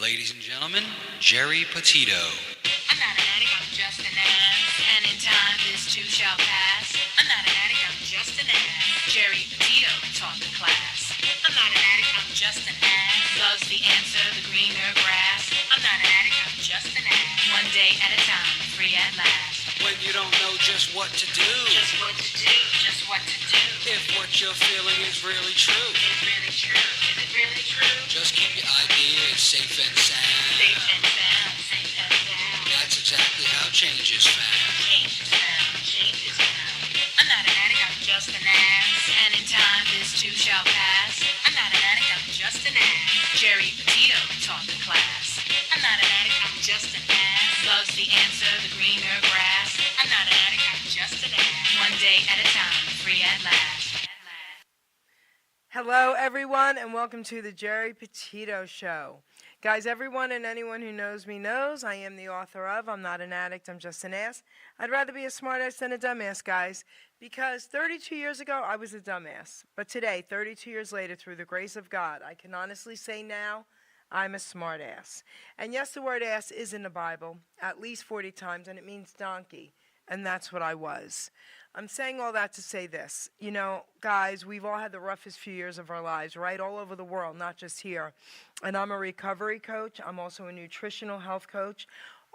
Ladies and gentlemen, Geri Petito. I'm not an addict, I'm just an ass. And in time, this too shall pass. I'm not an addict, I'm just an ass. Geri Petito taught the class. I'm not an addict, I'm just an ass. Loves the answer, the greener grass. I'm not an addict, I'm just an ass. One day at a time, free at last. When you don't know just what to do. Just what to do, just what to do. If what you're feeling is really true. Is really true, is it really true? Just keep your ideas safe and sound. Safe and sound, safe and sound. That's exactly how change is found. Change is found, change is found. I'm not an addict, I'm just an ass. And in time, this too shall pass. I'm not an addict, I'm just an ass. Geri Petito taught the class. I'm not an addict, I'm just an ass. Loves the answer, the greener grass. I'm not an addict, I'm just an ass. One day at a time, free at last. Hello, everyone, and welcome to the Geri Petito Show. Guys, everyone and anyone who knows me knows I am the author of I'm Not an Addict, I'm Just an Ass. I'd rather be a smartass than a dumbass, guys, because 32 years ago, I was a dumbass. But today, 32 years later, through the grace of God, I can honestly say now, I'm a smartass. And yes, the word ass is in the Bible at least 40 times, and it means donkey, and that's what I was. I'm saying all that to say this. You know, guys, we've all had the roughest few years of our lives, right? All over the world, not just here. And I'm a recovery coach. I'm also a nutritional health coach.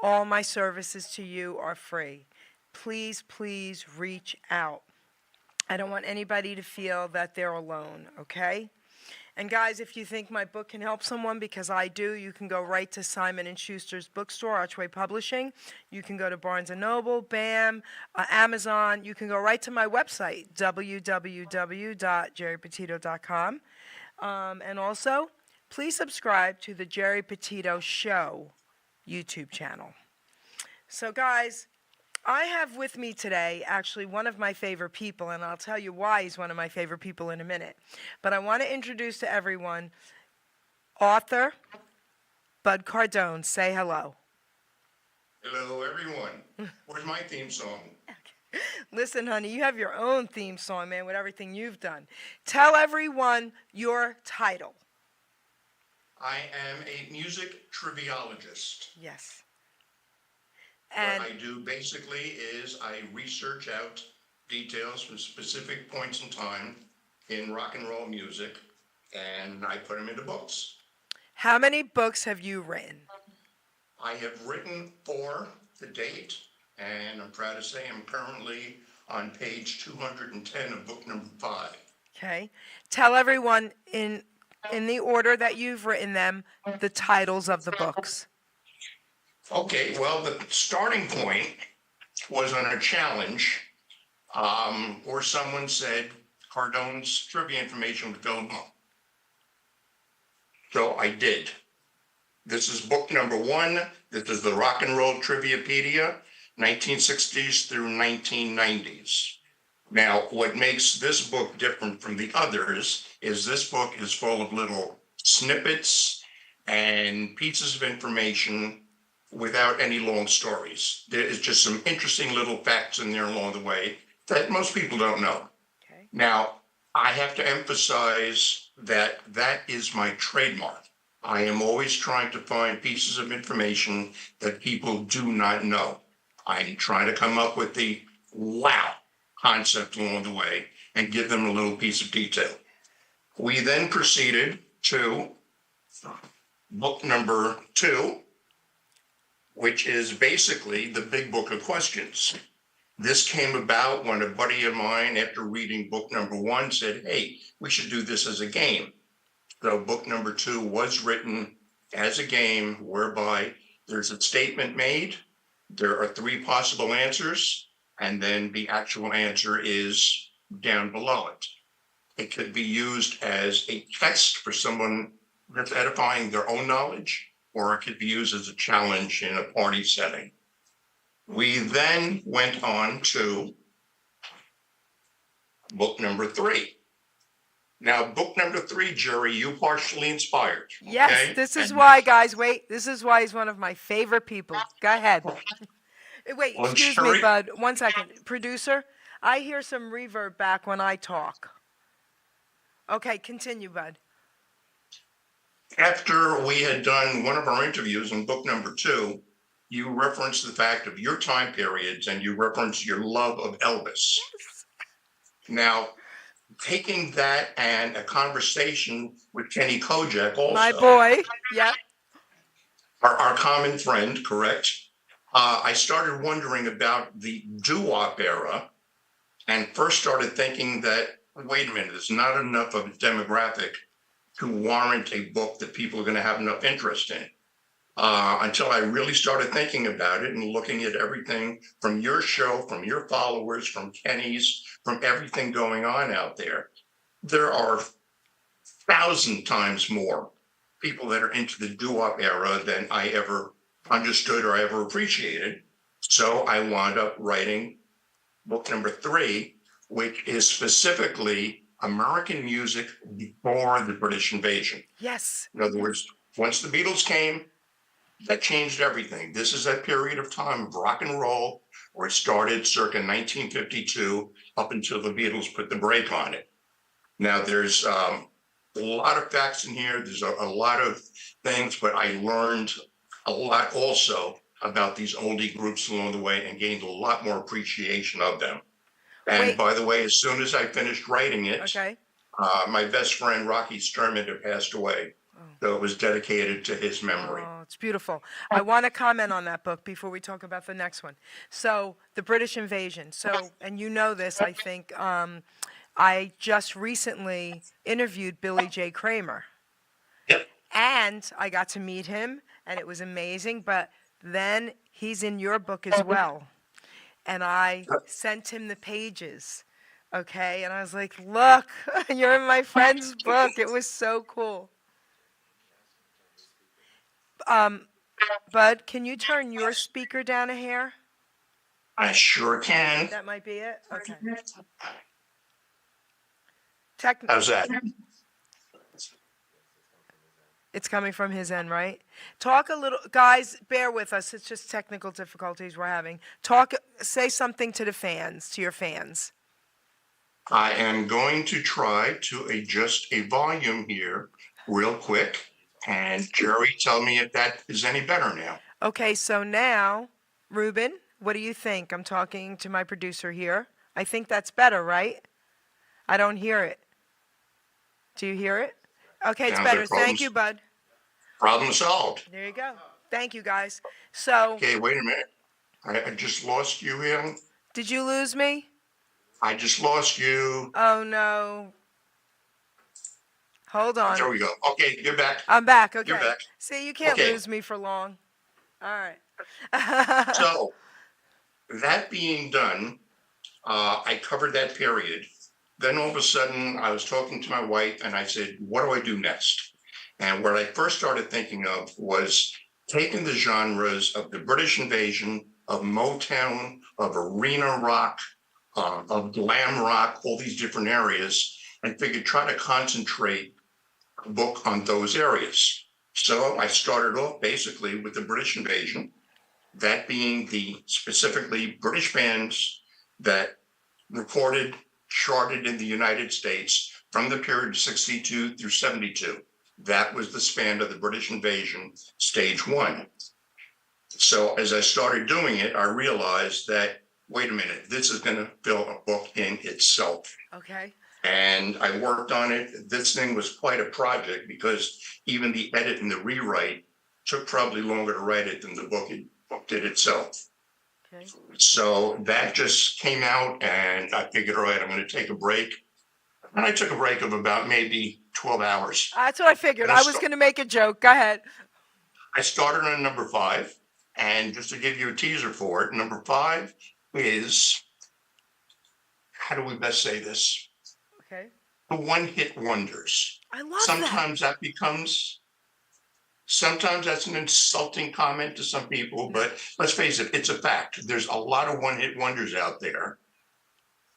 All my services to you are free. Please, please reach out. I don't want anybody to feel that they're alone, okay? And guys, if you think my book can help someone, because I do, you can go right to Simon & Schuster's bookstore, Archway Publishing. You can go to Barnes & Noble, BAM, Amazon. You can go right to my website, www.geripetito.com. And also, please subscribe to the Geri Petito Show YouTube channel. So guys, I have with me today actually one of my favorite people, and I'll tell you why he's one of my favorite people in a minute. But I want to introduce to everyone author Bud Cardone. Say hello. Hello, everyone. Where's my theme song? Listen, honey, you have your own theme song, man, with everything you've done. Tell everyone your title. I am a music triviologist. Yes. And what I do basically is I research out details from specific points in time in rock and roll music, and I put them into books. How many books have you written? I have written 4 to date, and I'm proud to say I'm currently on page 210 of book number 5. Okay. Tell everyone in the order that you've written them the titles of the books. Okay, well, the starting point was on a challenge where someone said Cardone's trivia information would go home. So I did. This is book number 1. This is the Rock and Roll Triviapedia, 1960s through 1990s. Now, what makes this book different from the others is this book is full of little snippets and pieces of information without any long stories. There is just some interesting little facts in there along the way that most people don't know. Okay. Now, I have to emphasize that that is my trademark. I am always trying to find pieces of information that people do not know. I'm trying to come up with the wow concept along the way and give them a little piece of detail. We then proceeded to book number 2, which is basically the big book of questions. This came about when a buddy of mine, after reading book number 1, said, hey, we should do this as a game. So book number 2 was written as a game whereby there's a statement made, there are 3 possible answers, and then the actual answer is down below it. It could be used as a test for someone that's edifying their own knowledge, or it could be used as a challenge in a party setting. We then went on to book number 3. Now, book number 3, Geri, you partially inspired. Yes, okay? this is why, guys, wait, this is why he's one of my favorite people. Go ahead. Wait, Well, excuse me, Geri- Bud, 1 second. Producer, I hear some reverb back when I talk. Okay, continue, Bud. After we had done one of our interviews in book number 2, you referenced the fact of your time periods and you referenced your love of Elvis. Now, taking that and a conversation with Kenny Kojak My also, boy. Yep. our common friend, correct? I started wondering about the doo-wop era and first started thinking that, wait a minute, there's not enough of a demographic to warrant a book that people are going to have enough interest in. Until I really started thinking about it and looking at everything from your show, from your followers, from Kenny's, from everything going on out there. There are 1,000 times more people that are into the doo-wop era than I ever understood or ever appreciated. So I wound up writing book number 3, which is specifically American music before the British invasion. Yes. In other words, once the Beatles came, that changed everything. This is that period of time of rock and roll where it started circa 1952 up until the Beatles put the brake on it. Now, there's a lot of facts in here. There's a lot of things, but I learned a lot also about these oldie groups along the way and gained a lot more appreciation of them. And Wait. by the way, as soon as I finished writing it, Okay. my best friend, Rocky Sturman, had passed away. So it was dedicated to his memory. Oh, it's beautiful. I want to comment on that book before we talk about the next one. So, the British invasion. So, and you know this, I think. I just recently interviewed Billy J. Kramer. Yep. And I got to meet him, and it was amazing. But then he's in your book as well. And I sent him the pages. Okay. And I was like, look, you're in my friend's book. It was so cool. Bud, can you turn your speaker down a hair? I sure can. That might be it. Okay. How's that? It's coming from his end, right? Talk a little, guys. Bear with us. It's just technical difficulties we're having. Say something to the fans, to your fans. I am going to try to adjust a volume here real quick. And Jerry, tell me if that is any better now. Okay, so now, Ruben, what do you think? I'm talking to my producer here. I think that's better, right? I don't hear it. Do you hear it? Okay, it's Sounds better. like Thank you, Bud. Problem solved. There you go. Thank you, guys. So, Okay, wait a minute. I just lost you here. did you lose me? I just lost you. Oh, no. Hold on. There we go. Okay, you're back. I'm back. Okay. You're back. See, you can't Okay. lose me for long. All right. So, that being done, I covered that period. Then all of a sudden, I was talking to my wife and I said, what do I do next? And what I first started thinking of was taking the genres of the British invasion, of Motown, of arena rock, of glam rock, all these different areas, and figured try to concentrate a book on those areas. So I started off basically with the British invasion, that being the specifically British bands that recorded, charted in the United States from the period of 62 through 72. That was the span of the British invasion, stage 1. So as I started doing it, I realized that, wait a minute, this is going to fill a book in itself. Okay. And I worked on it. This thing was quite a project because even the edit and the rewrite took probably longer to write it than the book did itself. Okay. So that just came out and I figured, all right, I'm going to take a break. And I took a break of about maybe 12 hours. That's what I figured. I was going to make a joke. Go ahead. I started on number 5. And just to give you a teaser for it, number 5 is, how do we best say this? Okay. The one-hit wonders. I love Sometimes that becomes, sometimes that's an insulting comment to some people, but let's face it, it's a fact. There's a lot of one-hit wonders out there.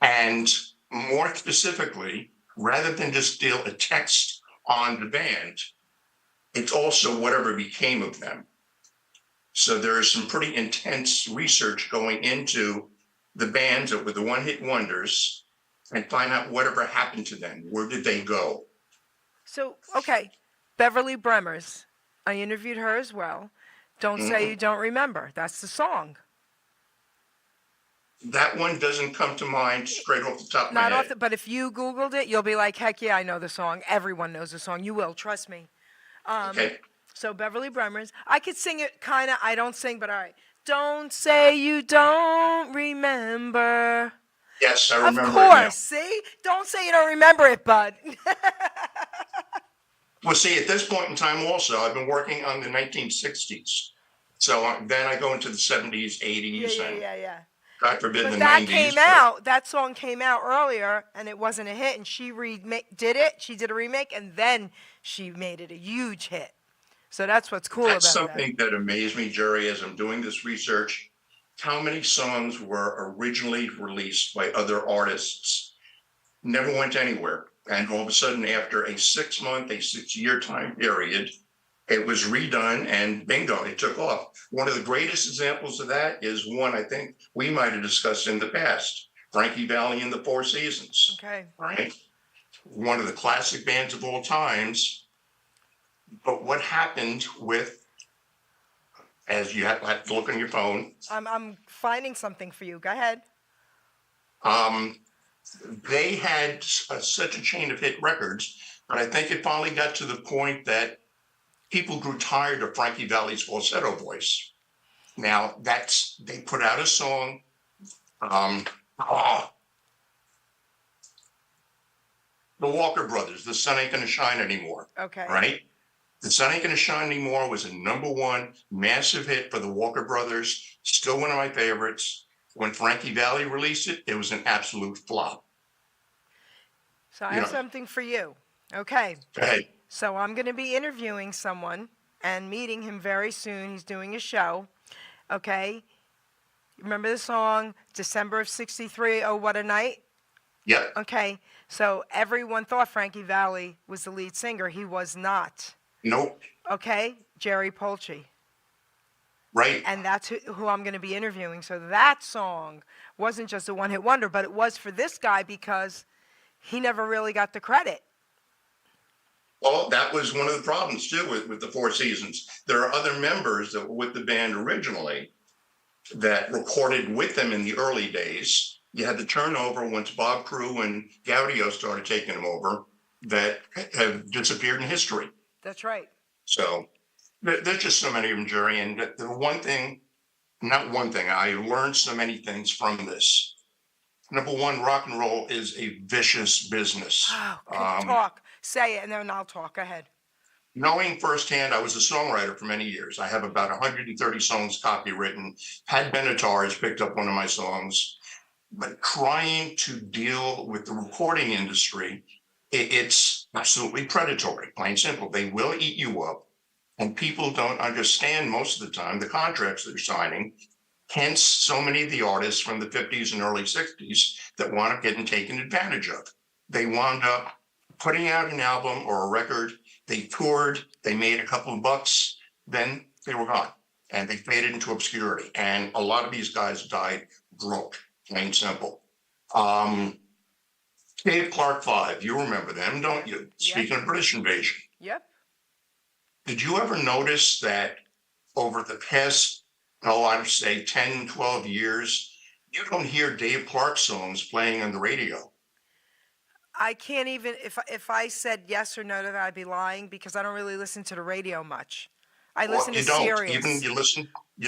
And more specifically, rather than just steal a text on the band, it's also whatever became of them. So there is some pretty intense research going into the bands that were the one-hit wonders and find out whatever happened to them. Where did they go? So, okay. Beverly Bremers. I interviewed her as well. Don't Say You Don't Remember. That's the song. That one doesn't come to mind straight off the top of my Not off head. the, but if you Googled it, you'll be like, heck yeah, I know the song. Everyone knows the song. You will, trust me. Okay. So Beverly Bremers. I could sing it kind of. I don't sing, but all right. Don't say you don't remember. Yes, I Of remember it now. course. See? Don't say you don't remember it, bud. Well, see, at this point in time also, I've been working on the 1960s. So then I go into the 70s, 80s, and yeah. God forbid But the that 90s. came out. That song came out earlier, and it wasn't a hit. And she did it. She did a remake, and then she made it a huge hit. So that's what's cool That's about that. something that amazed me, Jerry, as I'm doing this research. How many songs were originally released by other artists, never went anywhere. And all of a sudden, after a 6-year time period, it was redone and bingo, it took off. One of the greatest examples of that is one I think we might have discussed in the past, Frankie Valli and the Four Seasons. Okay. Right? One of the classic bands of all times. But what happened with, as you have to look on your phone, I'm finding something for you. Go ahead. they had such a chain of hit records, but I think it finally got to the point that people grew tired of Frankie Valli's falsetto voice. Now they put out a song. The Walker Brothers, The Sun Ain't Gonna Shine Anymore. Okay. Right? The Sun Ain't Gonna Shine Anymore was a #1 massive hit for the Walker Brothers. Still one of my favorites. When Frankie Valli released it, it was an absolute flop. So I have something for you. Okay. Hey, So I'm going to be interviewing someone and meeting him very soon. He's doing a show. Okay. Remember the song December of '63? Oh, what a night. yep, Okay. So everyone thought Frankie Valli was the lead singer. He was not. nope, Okay. Geri Petito. right. And that's who I'm going to be interviewing. So that song wasn't just a one-hit wonder, but it was for this guy because he never really got the credit. Well, that was one of the problems too with the Four Seasons. There are other members that were with the band originally that recorded with them in the early days. You had the turnover once Bob Crew and Gaudio started taking them over that have disappeared in history. That's right. So there's just so many of them, Jerry. And the one thing, not one thing, I learned so many things from this. Number one, rock and roll is a vicious business. Oh, talk. Say it, and then I'll talk. Go ahead. Knowing firsthand, I was a songwriter for many years. I have about 130 songs copywritten. Had Benatar has picked up one of my songs. But trying to deal with the recording industry, it's absolutely predatory, plain simple. They will eat you up. And people don't understand most of the time the contracts they're signing. Hence, so many of the artists from the 50s and early 60s that wound up getting taken advantage of. They wound up putting out an album or a record. They toured, they made a couple of bucks, then they were gone. And they faded into obscurity. And a lot of these guys died broke, plain simple. Dave Clark 5, you remember them, don't you? Yep. Speaking of British invasion. Yep. Did you ever notice that over the past, I'd say 10, 12 years, you don't hear Dave Clark songs playing on the radio? I can't even, if I said yes or no to that, I'd be lying because I don't really listen to the radio much. I listen to You don't. Sirius. Even you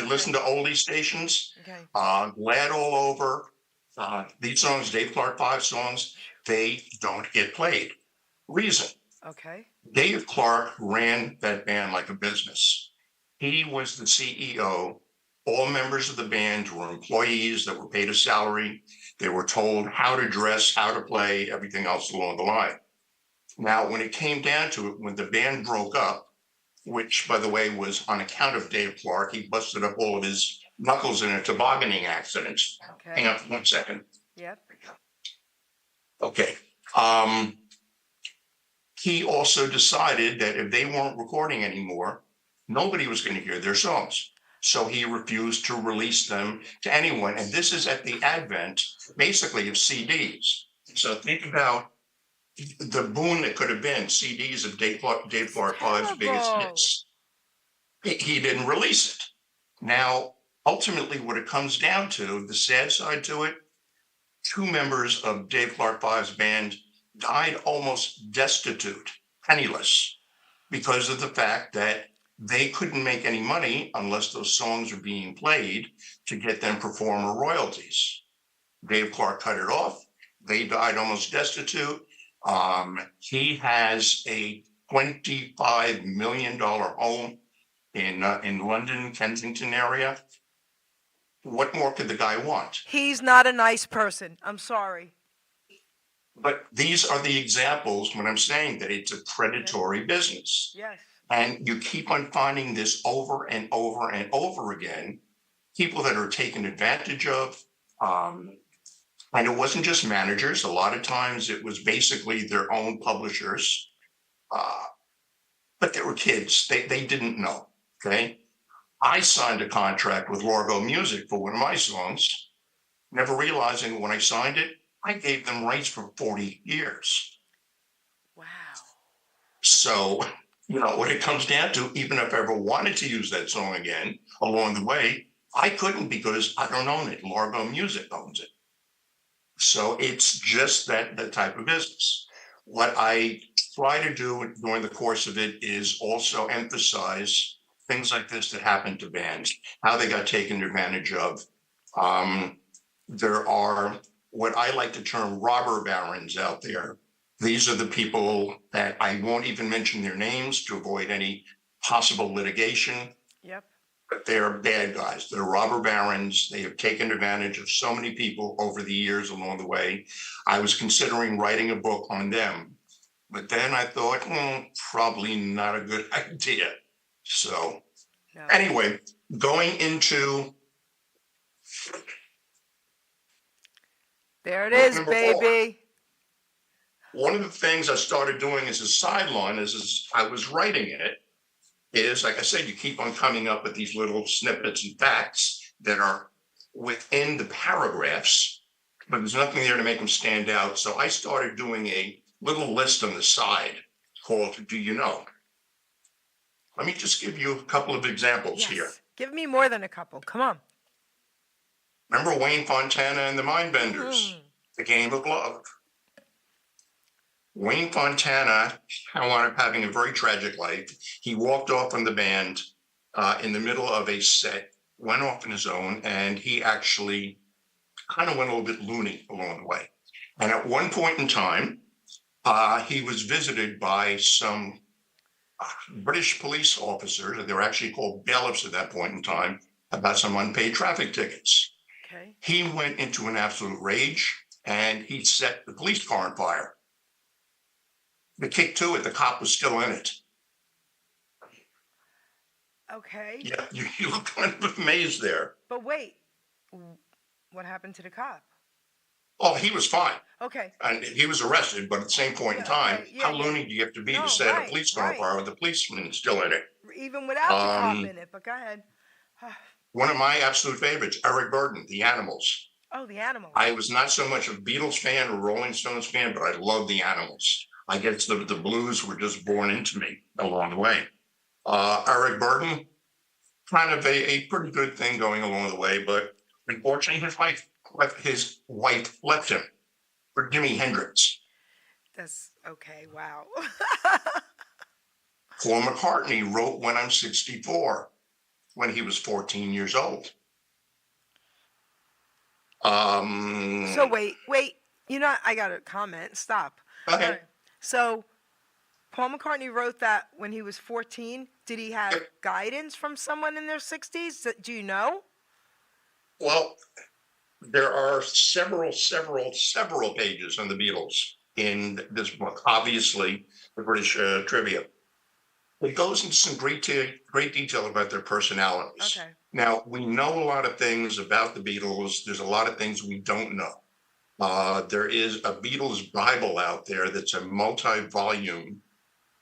listen to oldie stations, Okay. Glad All Over, these songs, Dave Clark 5 songs, they don't get played. Reason. Okay. Dave Clark ran that band like a business. He was the CEO. All members of the band were employees that were paid a salary. They were told how to dress, how to play, everything else along the line. Now, when it came down to it, when the band broke up, which, by the way, was on account of Dave Clark, he busted up all of his knuckles in a tobogganing accident. Okay. Hang on for 1 second. Yep. Okay. He also decided that if they weren't recording anymore, nobody was going to hear their songs. So he refused to release them to anyone. And this is at the advent, basically, of CDs. So think about the boon that could have been CDs of Dave Clark Five's biggest Terrible. hits. He didn't release it. Now, ultimately, what it comes down to, the sad side to it, two members of Dave Clark Five's band died almost destitute, penniless, because of the fact that they couldn't make any money unless those songs were being played to get them performer royalties. Dave Clark cut it off. They died almost destitute. He has a $25 million home in London, Kensington area. What more could the guy want? He's not a nice person. I'm sorry. But these are the examples when I'm saying that it's a predatory business. Yes. And you keep on finding this over and over and over again. People that are taken advantage of. And it wasn't just managers. A lot of times it was basically their own publishers. But they were kids. They didn't know. Okay. I signed a contract with Largo Music for one of my songs, never realizing when I signed it, I gave them rights for 40 years. Wow. So, what it comes down to, even if I ever wanted to use that song again along the way, I couldn't because I don't own it. Largo Music owns it. So it's just that type of business. What I try to do during the course of it is also emphasize things like this that happen to bands, how they got taken advantage of. There are what I like to term robber barons out there. These are the people that I won't even mention their names to avoid any possible litigation. Yep. But they're bad guys. They're robber barons. They have taken advantage of so many people over the years along the way. I was considering writing a book on them, but then I thought, probably not a good idea. So No. anyway, going into There it is, number baby. one of the things I started doing as a sideline as I was writing it is, like I said, you keep on coming up with these little snippets and facts that are within the paragraphs, but there's nothing there to make them stand out. So I started doing a little list on the side called Do You Know? Let me just give you a couple of examples here. Give me more than a couple. Come on. Remember Wayne Fontana and the Mindbenders, The Game of Love. Wayne Fontana wound up having a very tragic life. He walked off from the band in the middle of a set, went off on his own, and he actually kind of went a little bit loony along the way. And at one point in time, he was visited by some British police officers, they were actually called bailiffs at that point in time, about some unpaid traffic tickets. Okay. He went into an absolute rage and he set the police car on fire. The kick to it, the cop was still in it. Okay. Yeah, you look kind of amazed there. But wait, what happened to the cop? Oh, he was fine. Okay. And he was arrested, but at the same point in time, how loony do you have to be to set a police car on fire with the policeman still in it? Even without the cop in it, but go ahead. One of my absolute favorites, Eric Burdon, The Animals. Oh, The Animals. I was not so much a Beatles fan or Rolling Stones fan, but I love The Animals. I guess the blues were just born into me along the way. Eric Burdon, kind of a pretty good thing going along the way, but unfortunately his wife left him for Jimi Hendrix. That's okay. Wow. Paul McCartney wrote When I'm 64 when he was 14 years old. So wait. I got a comment. Stop. Okay. Right. So Paul McCartney wrote that when he was 14. Did he have guidance from someone in their 60s? Do you know? Well, there are several pages on the Beatles in this book. Obviously, the British trivia. It goes into some great detail about their personalities. Okay. Now, we know a lot of things about the Beatles. There's a lot of things we don't know. There is a Beatles Bible out there that's a multi-volume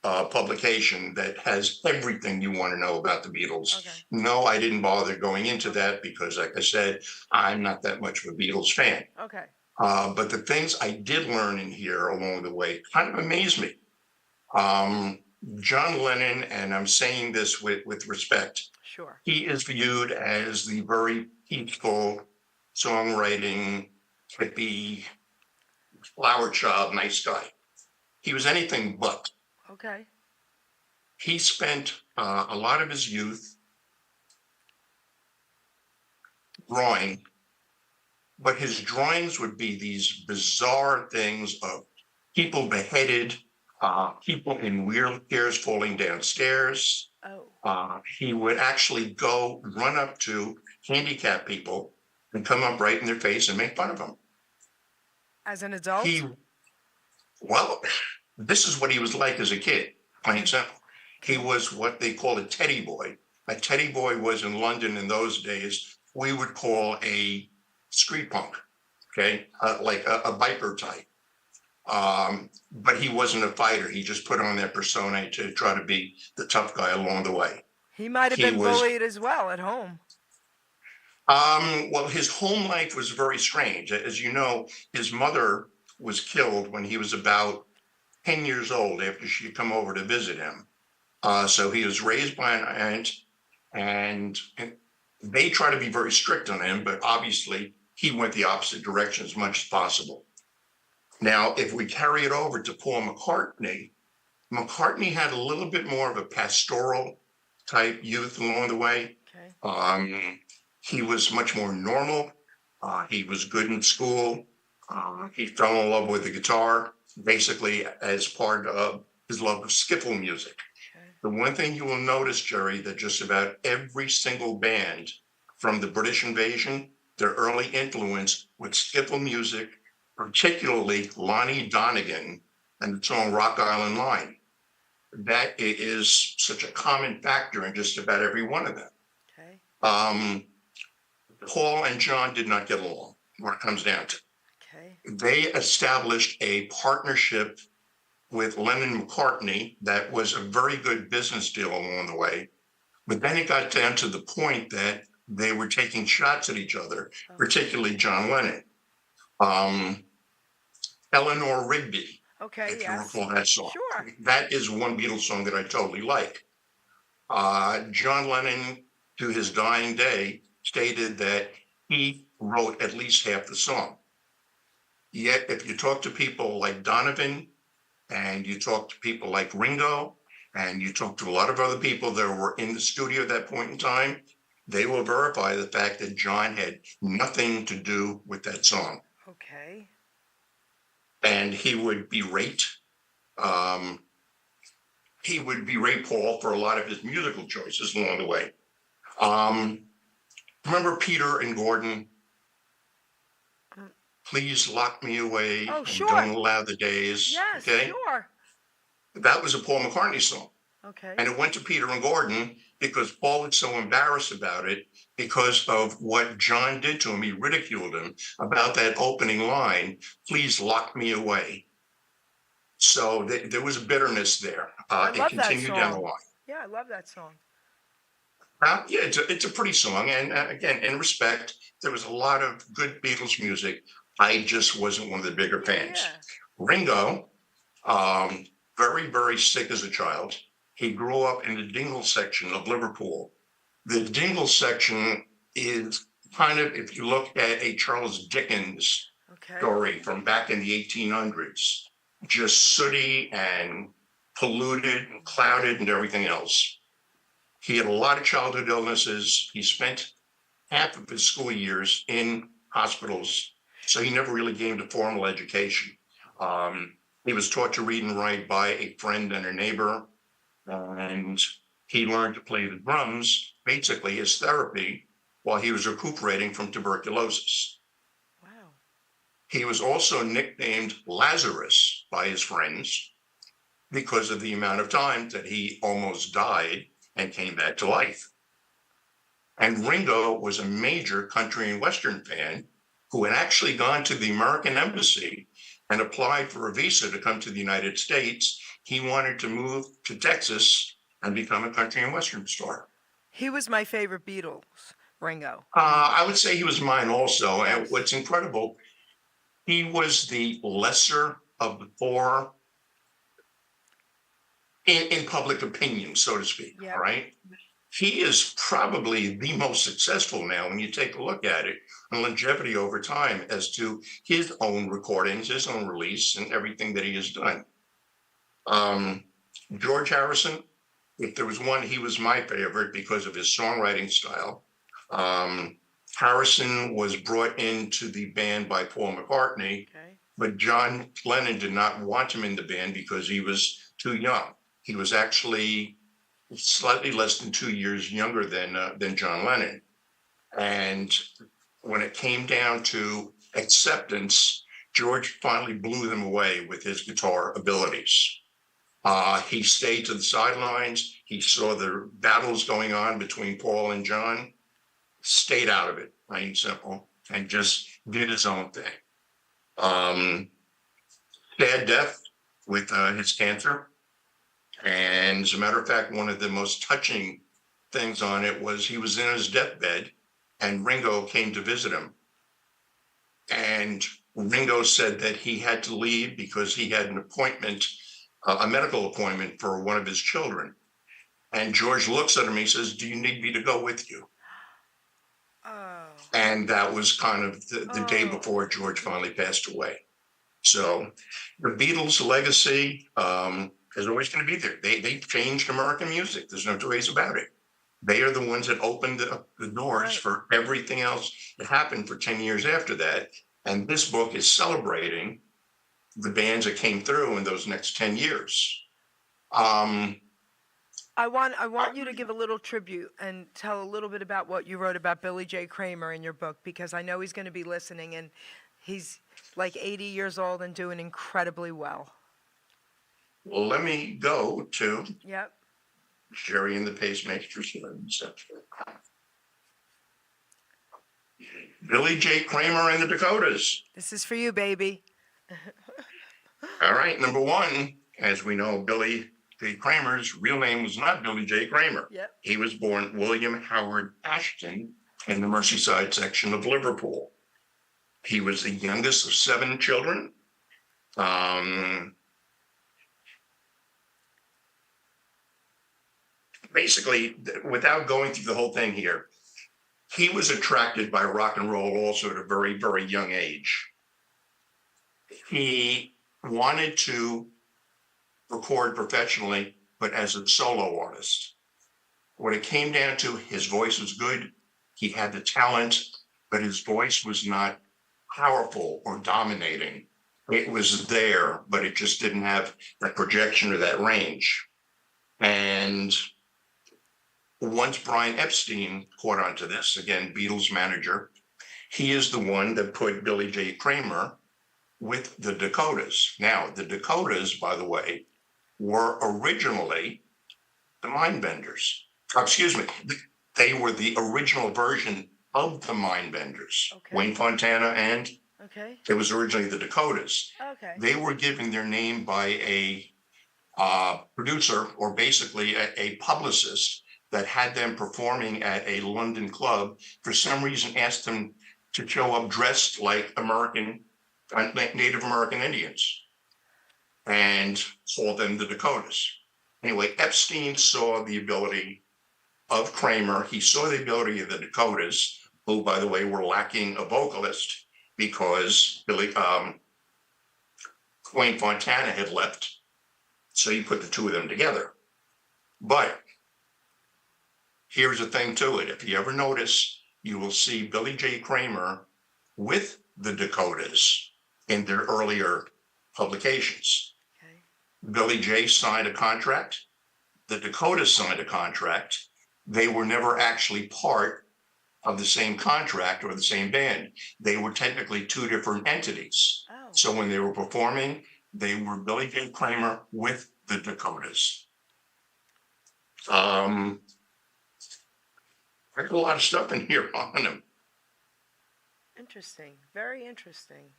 publication that has everything you want to know about the Beatles. Okay. No, I didn't bother going into that because, like I said, I'm not that much of a Beatles fan. Okay. But the things I did learn in here along the way kind of amazed me. Um, John Lennon, and I'm saying this with respect, Sure. he is viewed as the very peaceful, songwriting, hippie, flower child, nice guy. He was anything but. Okay. He spent a lot of his youth drawing, but his drawings would be these bizarre things of people beheaded, people in wheelchairs falling downstairs. Oh. He would actually go run up to handicapped people and come up right in their face and make fun of them. As an adult? He, well, this is what he was like as a kid, plain simple. He was what they call a teddy boy. A teddy boy was in London in those days, we would call a street punk, okay, like a biker type. But he wasn't a fighter. He just put on that persona to try to be the tough guy along the way. He might have He been was- bullied as well at home. Well, his home life was very strange. As you know, his mother was killed when he was about 10 years old after she had come over to visit him. So he was raised by an aunt, and they try to be very strict on him, but obviously he went the opposite direction as much as possible. Now, if we carry it over to Paul McCartney, McCartney had a little bit more of a pastoral type youth along the way. Okay. He was much more normal. He was good in school. He fell in love with the guitar, basically as part of his love of skiffle music. Okay. The one thing you will notice, Jerry, that just about every single band from the British invasion, their early influence with skiffle music, particularly Lonnie Donegan and the song Rock Island Line. That is such a common factor in just about every one of them. Okay. Paul and John did not get along when it comes down to it. Okay. They established a partnership with Lennon McCartney that was a very good business deal along the way. But then it got down to the point that they were taking shots at each other, particularly John Lennon. Eleanor Rigby, Okay. if you Yes. recall that song. Sure. That is one Beatles song that I totally like. John Lennon, to his dying day, stated that he wrote at least half the song. Yet, if you talk to people like Donovan, and you talk to people like Ringo, and you talk to a lot of other people that were in the studio at that point in time, they will verify the fact that John had nothing to do with that song. Okay. And he would berate Paul for a lot of his musical choices along the way. Remember Peter and Gordon? Please lock me away Oh, and sure. don't allow the days. Yes. Okay, Sure. that was a Paul McCartney song, Okay. and it went to Peter and Gordon because Paul was so embarrassed about it because of what John did to him. He ridiculed him about that opening line, "Please lock me away." So there was a bitterness there. I It love that continued down the song. line. Yeah, I love that song. Yeah, it's a pretty song, and again, in respect, there was a lot of good Beatles music. I just wasn't one of the bigger fans. Yeah. Ringo, very, very sick as a child. He grew up in the Dingle section of Liverpool. The Dingle section is kind of, if you look at a Charles Dickens Okay. story from back in the 1800s, just sooty and polluted and clouded and everything else. He had a lot of childhood illnesses. He spent half of his school years in hospitals, so he never really gained a formal education. He was taught to read and write by a friend and a neighbor, and he learned to play the drums, basically as therapy, while he was recuperating from tuberculosis. Wow. He was also nicknamed Lazarus by his friends because of the amount of time that he almost died and came back to life. And Ringo was a major country and Western fan who had actually gone to the American embassy and applied for a visa to come to the United States. He wanted to move to Texas and become a country and Western star. He was my favorite Beatles, Ringo. I would say he was mine also. And Yes. what's incredible, he was the lesser of the four in public opinion, so to speak. Yep. All right. He is probably the most successful now when you take a look at it and longevity over time as to his own recordings, his own release, and everything that he has done. George Harrison, if there was one, he was my favorite because of his songwriting style. Harrison was brought into the band by Paul McCartney, Okay. but John Lennon did not want him in the band because he was too young. He was actually slightly less than 2 years younger than John Lennon. And when it came down to acceptance, George finally blew them away with his guitar abilities. He stayed to the sidelines. He saw the battles going on between Paul and John, stayed out of it, plain and simple, and just did his own thing. Sad death with his cancer. And as a matter of fact, one of the most touching things on it was he was in his deathbed and Ringo came to visit him. And Ringo said that he had to leave because he had an appointment, a medical appointment for one of his children. And George looks at him, he says, "Do you need me to go with you?" Oh. And that was kind of the day Oh. before George finally passed away. So the Beatles' legacy is always going to be there. They changed American music. There's no two ways about it. They are the ones that opened the doors Right. for everything else that happened for 10 years after that. And this book is celebrating the bands that came through in those next 10 years. I want you to give a little tribute and tell a little bit about what you wrote about Billy J. Kramer in your book, because I know he's going to be listening, and he's like 80 years old and doing incredibly well. Well, let me go to Yep. Geri and the Pacemakers. Billy J. Kramer and the Dakotas. This is for you, baby. All right, number one, as we know, Billy J. Kramer's real name was not Billy J. Kramer. Yep. He was born William Howard Ashton in the Merseyside section of Liverpool. He was the youngest of 7 children. Basically, without going through the whole thing here, he was attracted by rock and roll also at a very, very young age. He wanted to record professionally, but as a solo artist. When it came down to, his voice was good, he had the talent, but his voice was not powerful or dominating. It was there, but it just didn't have that projection or that range. And once Brian Epstein caught on to this, again, Beatles manager, he is the one that put Billy J. Kramer with the Dakotas. Now, the Dakotas, by the way, were originally the Mindbenders. Excuse me, they were the original version of the Mindbenders. Okay. Wayne Fontana, and Okay. it was originally the Dakotas. Okay. They were given their name by a producer, or basically a publicist, that had them performing at a London club. For some reason, asked them to show up dressed like Native American Indians, and called them the Dakotas. Anyway, Epstein saw the ability of Kramer. He saw the ability of the Dakotas, who, by the way, were lacking a vocalist because Wayne Fontana had left. So he put the two of them together. But here's the thing to it. If you ever notice, you will see Billy J. Kramer with the Dakotas in their earlier publications. Okay. Billy J. signed a contract. The Dakotas signed a contract. They were never actually part of the same contract or the same band. They were technically 2 different entities. Oh. So when they were performing, they were Billy J. Kramer with the Dakotas. There's a lot of stuff in here on them. Interesting. Very interesting.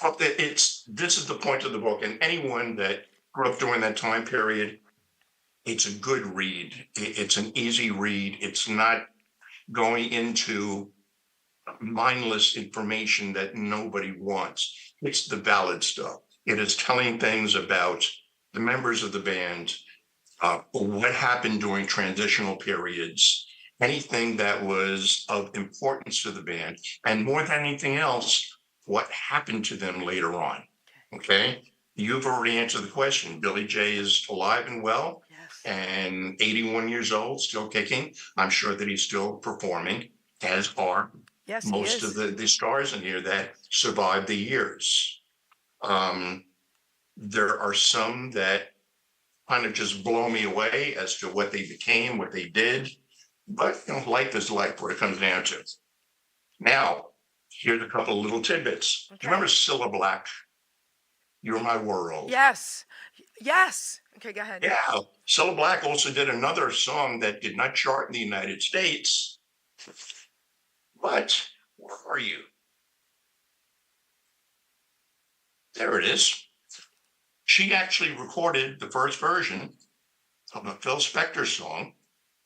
But this is the point of the book, and anyone that grew up during that time period, it's a good read. It's an easy read. It's not going into mindless information that nobody wants. It's the valid stuff. It is telling things about the members of the band, what happened during transitional periods, anything that was of importance to the band, and more than anything else, what happened to them later on. Okay? You've already answered the question. Billy J is alive and well Yes. and 81 years old, still kicking. I'm sure that he's still performing, as are Yes, he most is. of the stars in here that survived the years. There are some that kind of just blow me away as to what they became, what they did. But life is life, where it comes down to. Now, here's a couple of little tidbits. Do you remember Cilla Black? You're My World. Yes. Yes. Okay, go ahead. Yeah, Cilla Black also did another song that did not chart in the United States. But where are you? There it is. She actually recorded the first version of a Phil Spector song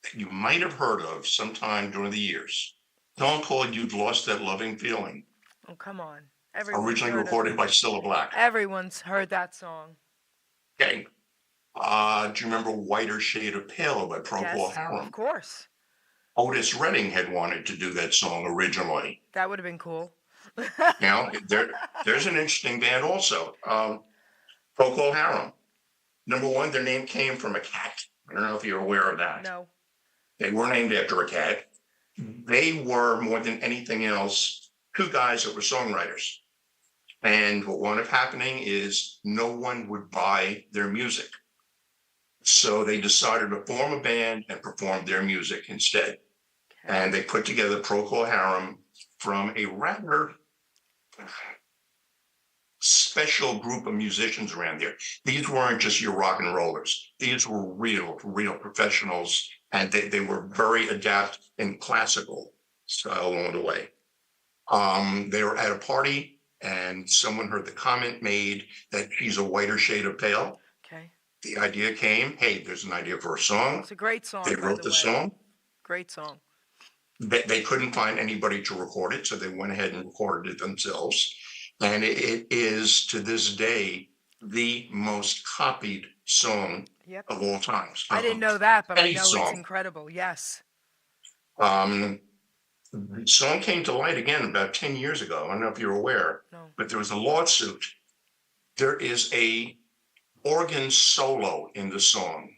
that you might have heard of sometime during the years. A song called You've Lost That Loving Feeling. Oh, come on. Everyone's Originally heard recorded by Cilla Black. Everyone's heard that song. Okay. Do you remember Whiter Shade of Pale by Procol Yes, Harum? of course. Otis Redding had wanted to do that song originally. That would have been cool. Now, there's an interesting band also. Procol Harum. Number one, their name came from a cat. I don't know if you're aware of that. No. They were named after a cat. They were, more than anything else, two guys that were songwriters. And what wound up happening is no one would buy their music. So they decided to form a band and perform their music instead. And they put together Procol Harum from a rather special group of musicians around there. These weren't just your rock and rollers. These were real professionals, and they were very adept in classical style along the way. They were at a party, and someone heard the comment made that she's a whiter shade of pale. Okay. The idea came, hey, there's an idea for a song. It's a great song. They by wrote the way. song. Great song. They couldn't find anybody to record it, so they went ahead and recorded it themselves. And it is, to this day, the most copied song of all times. I didn't know that, but I Any know song. it's incredible. Yes. The song came to light again about 10 years ago. I don't know if you're aware, No. but there was a lawsuit. There is a organ solo in the song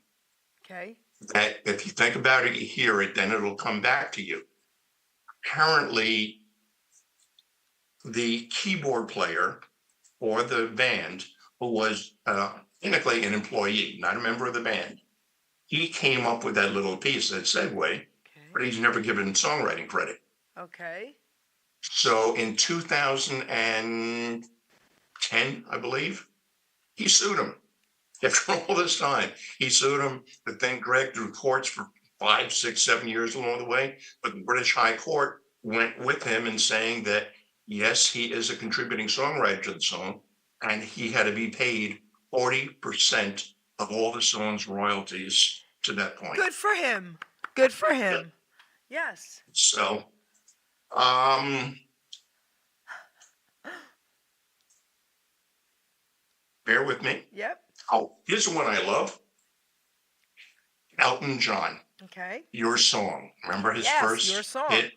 Okay. that if you think about it, you hear it, then it'll come back to you. Apparently, the keyboard player for the band, who was technically an employee, not a member of the band, he came up with that little piece, that segue, but he's never given songwriting credit. Okay. So in 2010, I believe, he sued him. After all this time, he sued him. The thing dragged through courts for 5, 6, 7 years along the way. But the British High Court went with him in saying that, yes, he is a contributing songwriter to the song, and he had to be paid 40% of all the song's royalties to that point. Good for him. Good for him. Yes. So, bear with me. Yep. Oh, here's the one I love. Elton John, Okay. Your Song. Remember his Yes, first Your Song. hit?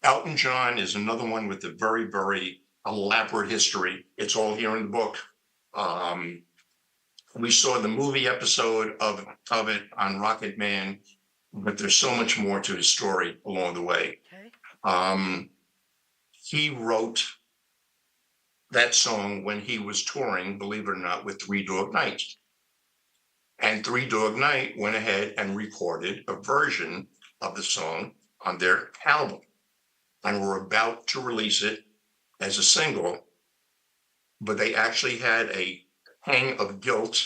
Elton John is another one with a very, very elaborate history. It's all here in the book. We saw the movie episode of it on Rocket Man, but there's so much more to his story along the way. Okay. He wrote that song when he was touring, believe it or not, with Three Dog Night. And Three Dog Night went ahead and recorded a version of the song on their album. And were about to release it as a single, but they actually had a hang of guilt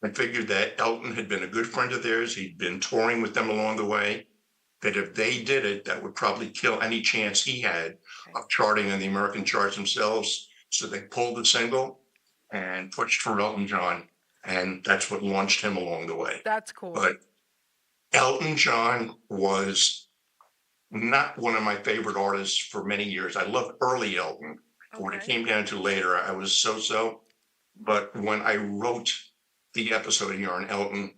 and figured that Elton had been a good friend of theirs. He'd been touring with them along the way, that if they did it, that would probably kill any chance he had of charting in the American charts themselves. So they pulled the single and pushed for Elton John, and that's what launched him along the way. That's cool. But Elton John was not one of my favorite artists for many years. I loved early Elton. When it Okay. came down to later, I was so. But when I wrote the episode here on Elton,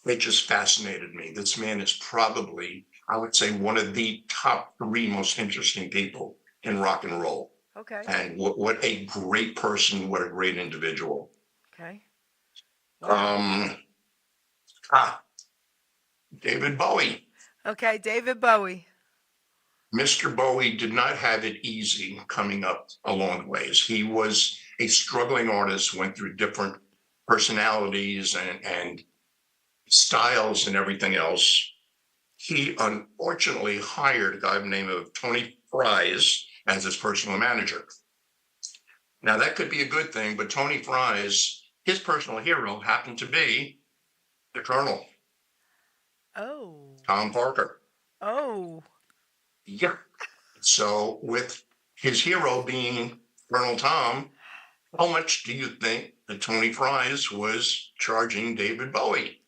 it just fascinated me. This man is probably, I would say, one of the top three most interesting people in rock and roll. Okay. And what a great person, what a great individual. Okay. Wow. Um, David Bowie. Okay, David Bowie. Mr. Bowie did not have it easy coming up along the ways. He was a struggling artist, went through different personalities and styles and everything else. He unfortunately hired a guy by the name of Tony Fries as his personal manager. Now, that could be a good thing, but Tony Fries, his personal hero happened to be the Colonel, Oh. Tom Parker. Oh. Yeah. So, with his hero being Colonel Tom, how much do you think that Tony Fries was charging David Bowie?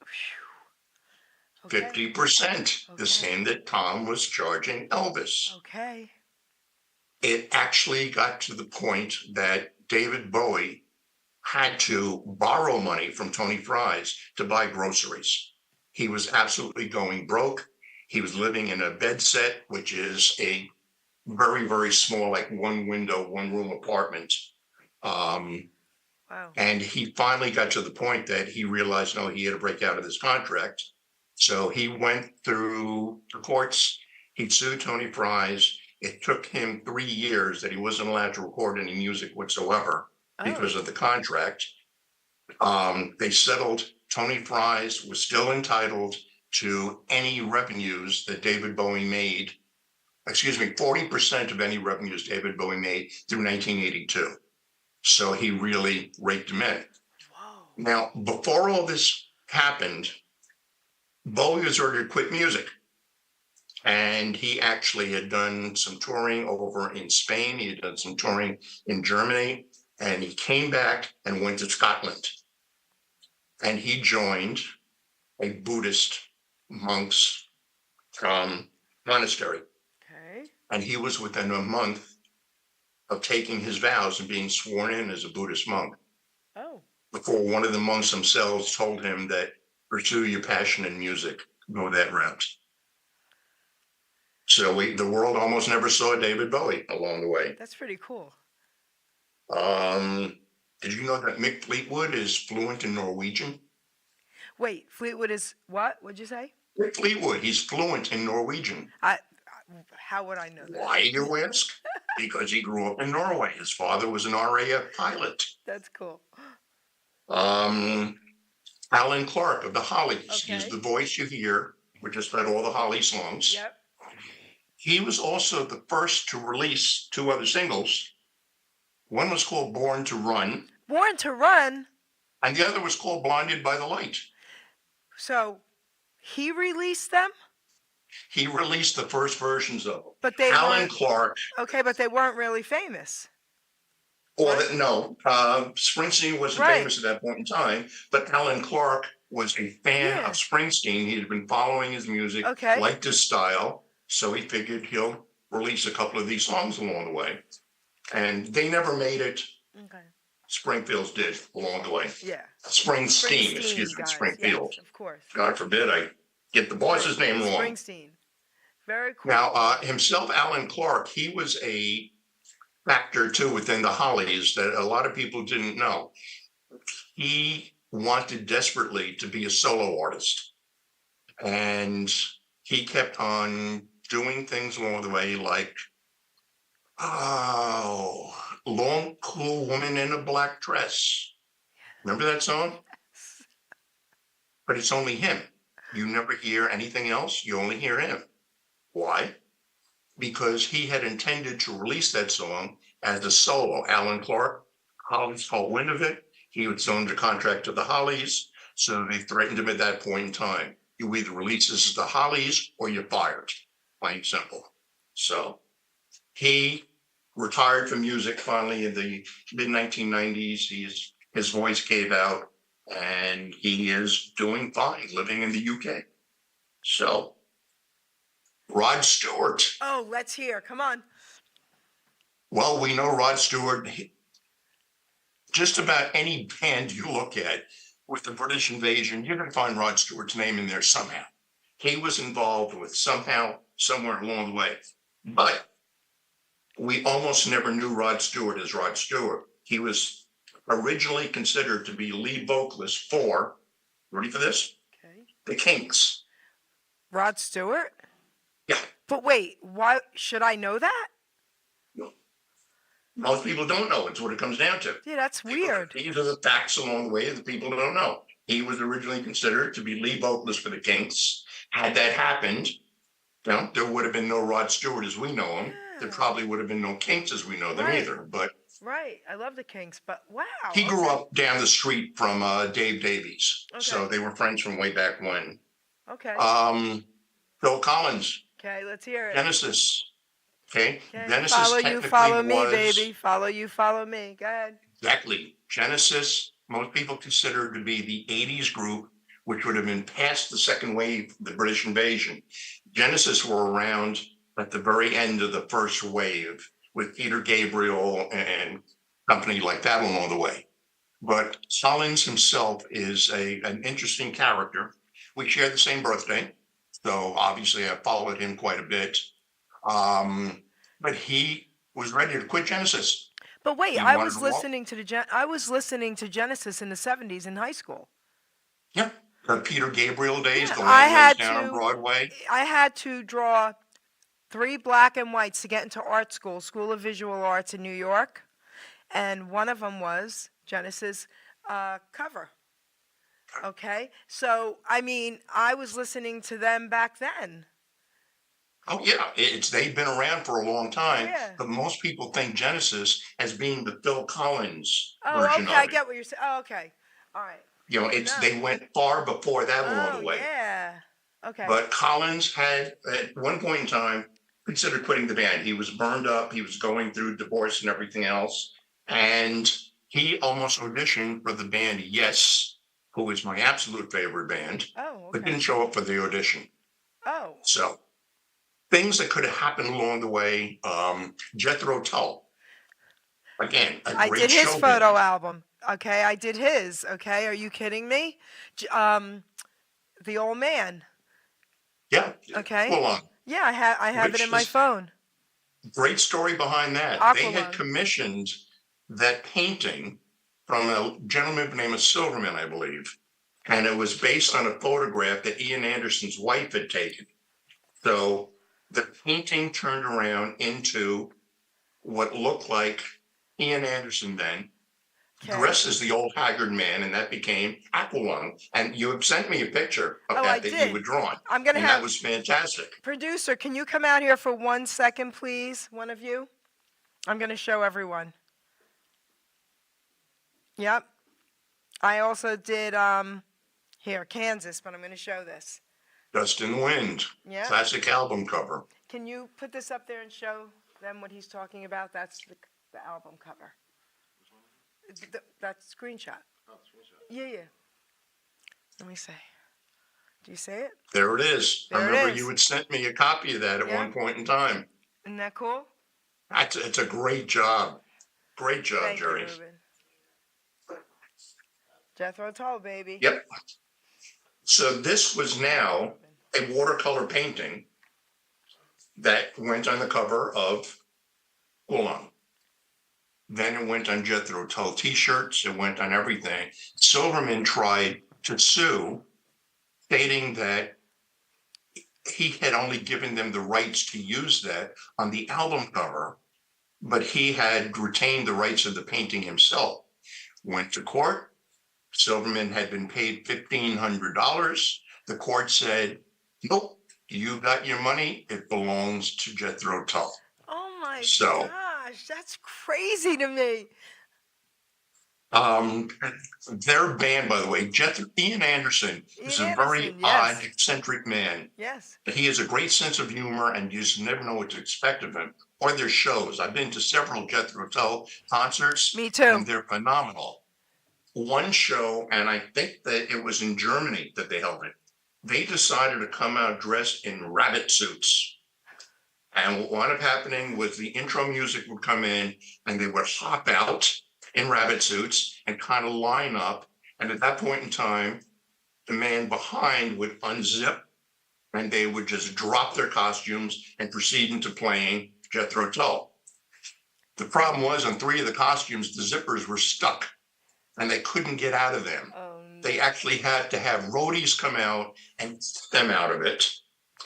Okay. 50%, Okay. the same that Tom was charging Elvis. Okay. It actually got to the point that David Bowie had to borrow money from Tony Fries to buy groceries. He was absolutely going broke. He was living in a bed set, which is a very, very small, like one window, one room apartment. Wow. And he finally got to the point that he realized, no, he had to break out of this contract. So he went through the courts. He sued Tony Fries. It took him 3 years that he wasn't allowed to record any music whatsoever because Oh. of the contract. They settled. Tony Fries was still entitled to any revenues that David Bowie made. 40% of any revenues David Bowie made through 1982. So he really raked him in. Whoa. Now, before all this happened, Bowie was ready to quit music. And he actually had done some touring over in Spain. He had done some touring in Germany. And he came back and went to Scotland. And he joined a Buddhist monk's monastery. Okay. And he was within a month of taking his vows and being sworn in as a Buddhist monk Oh. before one of the monks themselves told him that pursue your passion in music, go that route. So the world almost never saw David Bowie along the way. That's pretty cool. Did you know that Mick Fleetwood is fluent in Norwegian? Wait, Fleetwood is what? What'd you say? Mick Fleetwood, he's fluent in Norwegian. How would I know that? Why, you ask? Because he grew up in Norway. His father was an RAF pilot. That's cool. Alan Clark of the Hollies. Okay. He's the voice you hear. We just read all the Holly songs. Yep. He was also the first to release 2 other singles. One was called Born to Run, Born to Run. and the other was called Blinded by the Light. So he released them, He released the first versions of them. but they Alan weren't Clark, okay. But they weren't really famous. Springsteen wasn't Right. famous at that point in time, but Alan Clark was a fan Yeah. of Springsteen. He had been following his music, Okay. liked his style, so he figured he'll release a couple of these songs along the way. And they never made it. Okay. Springfield's did along the way. Yeah. Springsteen, excuse me, guys. Springfield. Yes, of course. God forbid I get the boss's name wrong. Springsteen. Very cool. Now, himself, Alan Clark, he was a factor too within the Hollies that a lot of people didn't know. He wanted desperately to be a solo artist. And he kept on doing things along the way like, Long Cool Woman in a Black Dress. Remember that song? But it's only him. You never hear anything else. You only hear him. Why? Because he had intended to release that song as a solo. Alan Clark, Hollies caught wind of it. He was under contract to the Hollies. So they threatened him at that point in time. You either release this as the Hollies or you're fired. Plain and simple. So he retired from music finally in the mid-1990s. His voice gave out and he is doing fine living in the UK. So Rod Stewart. Oh, let's hear. Come on. Well, we know Rod Stewart. Just about any band you look at with the British invasion, you're going to find Rod Stewart's name in there somehow. He was involved with somehow, somewhere along the way. But we almost never knew Rod Stewart as Rod Stewart. He was originally considered to be lead vocalist for, ready for this? Okay. The Kinks. Rod Stewart? Yeah. But wait, why should I know that? Most people don't know. It's what it comes down to. Yeah, that's weird. These are the facts along the way that people don't know. He was originally considered to be lead vocalist for the Kinks. Had that happened, there would have been no Rod Stewart as we know him. Yeah. There probably would have been no Kinks as we know them Right. either. But Right. I love the Kinks, but wow. he grew okay. up down the street from Dave Davies. So Okay. they were friends from way back when. Okay. Phil Collins, Okay, let's hear it. Genesis. Okay. Okay. Genesis Follow you, technically follow me, was- baby. Follow you, follow me. Go ahead. Exactly. Genesis, most people consider to be the 80s group, which would have been past the second wave, the British invasion. Genesis were around at the very end of the first wave with Peter Gabriel and company like that along the way. But Collins himself is an interesting character. We share the same birthday, so obviously I followed him quite a bit. But he was ready to quit Genesis. But wait, You I wanted was to walk? listening to I was listening to Genesis in the 70s in high school. Yeah, the Peter Gabriel days, Yeah, the I Land had Lays down to- on Broadway. I had to draw 3 black and whites to get into art school, School of Visual Arts in New York, and one of them was Genesis cover. Okay, so I mean, I was listening to them back then. Oh yeah, they've been around for a long time, Yeah. but most people think Genesis as being the Phil Collins Oh, version okay, of I it. get what you're saying. Oh, okay, all right. You know, I didn't know. they went far before that along Oh, the way. yeah. Okay. But Collins had at one point in time considered quitting the band. He was burned up. He was going through divorce and everything else, and he almost auditioned for the band Yes, who is my absolute favorite band, Oh, but okay. didn't show up for the audition. Oh, So things that could have happened along the way. Jethro Tull, again, a I great did his show photo band. album. Okay, I did his. Okay, are you kidding me? The old man. Yeah. Okay. Full on. Yeah, I have it Which in my is- phone. Great story behind that. They Aqualung. had commissioned that painting from a gentleman named Silverman, I believe. And it was based on a photograph that Ian Anderson's wife had taken. So the painting turned around into what looked like Ian Anderson then, Okay. dressed as the old haggard man, and that became Aqualung. And you have sent me a picture of Oh, I that did. you had drawn. I'm gonna And have that was fantastic. producer. Can you come out here for 1 second, please? One of you. I'm gonna show everyone. Yep. I also did here Kansas, but I'm gonna show this. Dust in the Wind, Yeah. classic album cover. Can you put this up there and show them what he's talking about? That's the album cover. That screenshot. Yeah, yeah. Let me see. Do you see it? There it is. I There it remember is. you had sent me a copy of that at Yeah. one point in time. Isn't that cool? It's a great job. Great job, Thank you, Jerry. Ruben. Jethro Tull, baby. Yep. So this was now a watercolor painting that went on the cover of Aqualung. Then it went on Jethro Tull t-shirts. It went on everything. Silverman tried to sue, stating that he had only given them the rights to use that on the album cover, but he had retained the rights of the painting himself. Went to court. Silverman had been paid $1,500. The court said, nope, you got your money. It belongs to Jethro Tull. Oh my So- gosh, that's crazy to me. Their band, by the way, Ian Anderson is Ian a very Anderson, yes. odd, eccentric man. Yes. He has a great sense of humor, and you just never know what to expect of him or their shows. I've been to several Jethro Tull concerts. Me too. And they're phenomenal. One show, and I think that it was in Germany that they held it, they decided to come out dressed in rabbit suits. And what wound up happening was the intro music would come in and they would hop out in rabbit suits and kind of line up. And at that point in time, the man behind would unzip and they would just drop their costumes and proceed into playing Jethro Tull. The problem was on 3 of the costumes, the zippers were stuck and they couldn't get out of them. Oh, no. They actually had to have roadies come out and get them out of it.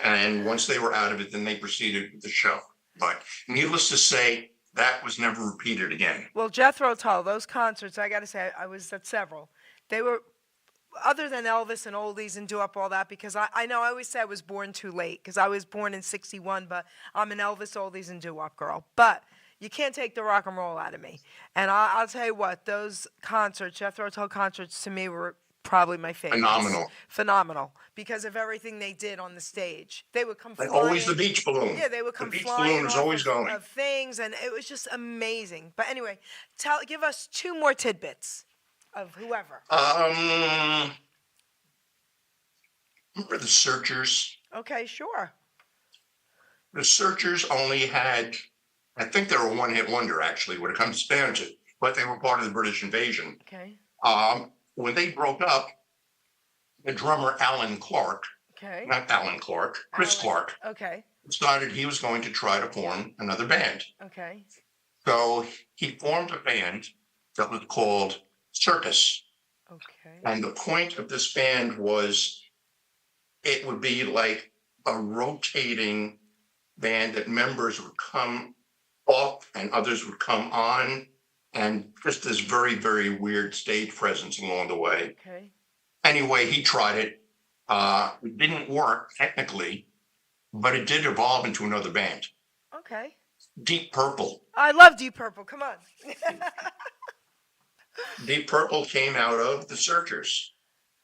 And once they were out of it, then they proceeded with the show. But needless to say, that was never repeated again. Well, Jethro Tull, those concerts, I got to say, I was at several. They were, other than Elvis and oldies and do-up, all that, because I know I always say I was born too late, because I was born in 61, but I'm an Elvis, oldies, and do-up girl. But you can't take the rock and roll out of me. And I'll tell you what, those concerts, Jethro Tull concerts, to me were probably my favorite. Phenomenal. Because of everything they did on the stage. They would come Like flying. always the beach balloon. Yeah, they would come The beach flying balloon was off always of, going. of things, and it was just amazing. But anyway, give us 2 more tidbits of whoever. Remember the Searchers? Okay, sure. The Searchers only had, I think they were a one-hit wonder, actually, when it comes down to, but they were part of the British invasion. Okay. When they broke up, the drummer Alan Clark, Okay. not Alan Clark, Chris Alan. Clark, Okay. decided he was going to try to form another band. Okay. So he formed a band that was called Circus. Okay. And the point of this band was it would be like a rotating band that members would come off and others would come on, and just this very, very weird stage presence along the way. Okay. Anyway, he tried it. It didn't work technically, but it did evolve into another band. Okay. Deep Purple. I love Deep Purple. Come on. Deep Purple came out of the Searchers.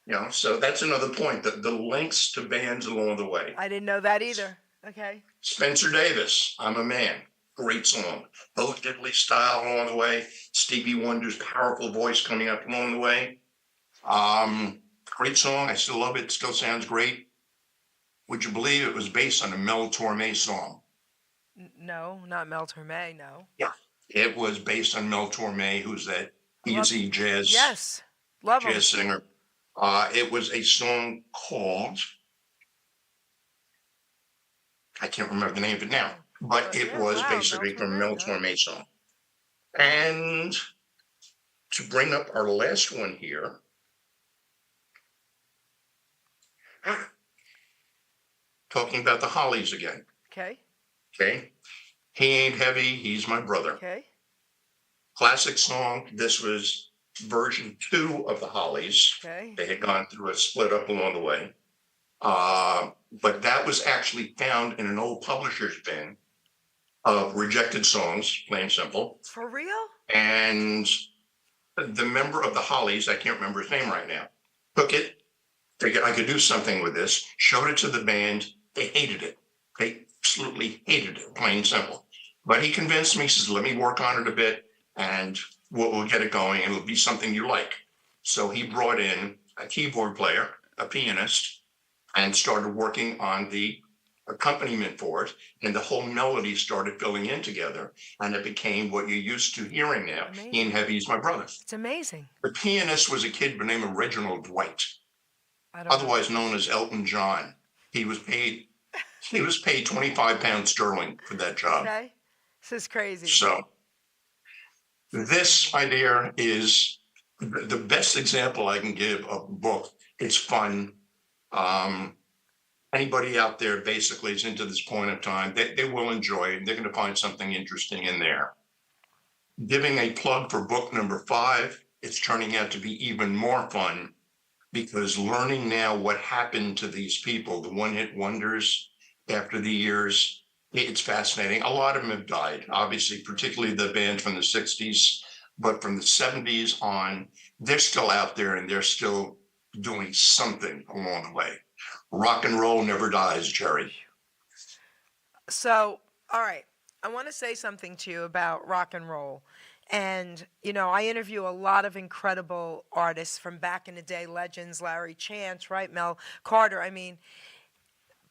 You know, so that's another point, the links to bands along the way. I didn't know that either. Okay. Spencer Davis, I'm a Man. Great song. Bo Diddley style along the way. Stevie Wonder's powerful voice coming up along the way. Great song. I still love it. Still sounds great. Would you believe it was based on a Mel Torme song? No, not Mel Torme, no. Yeah. It was based on Mel Torme, who's that easy jazz, Yes. Love him. jazz singer. It was a song called, I can't remember the name of it now, but it Yeah, was wow, basically Mel from Torme, Mel yeah. Torme song. And to bring up our last one here, talking about the Hollies again. Okay. Okay. He Ain't Heavy, He's My Brother. Okay. Classic song. This was version 2 of the Hollies. Okay. They had gone through a split up along the way. But that was actually found in an old publisher's bin of rejected songs, plain and simple. For real? And the member of the Hollies, I can't remember his name right now, took it, figured I could do something with this, showed it to the band. They hated it. They absolutely hated it, plain and simple. But he convinced me, he says, let me work on it a bit and we'll get it going and it'll be something you like. So he brought in a keyboard player, a pianist, and started working on the accompaniment for it. And the whole melody started filling in together. And it became what you're used to hearing now. Amazing. He Ain't Heavy, He's My Brother. It's amazing. The pianist was a kid by the name of Reginald Dwight, I don't otherwise known as Elton John. He was paid 25 pounds sterling for that know. job. Okay. This is crazy. So this, my dear, is the best example I can give of a book. It's fun. Anybody out there basically is into this point of time, they will enjoy it. They're going to find something interesting in there. Giving a plug for book number 5, it's turning out to be even more fun because learning now what happened to these people, the one-hit wonders after the years, it's fascinating. A lot of them have died, obviously, particularly the bands from the 60s, but from the 70s on, they're still out there and they're still doing something along the way. Rock and roll never dies, Jerry. So, all right. I want to say something to you about rock and roll. And, you know, I interview a lot of incredible artists from back in the day, legends, Larry Chance, right? Mel Carter. I mean,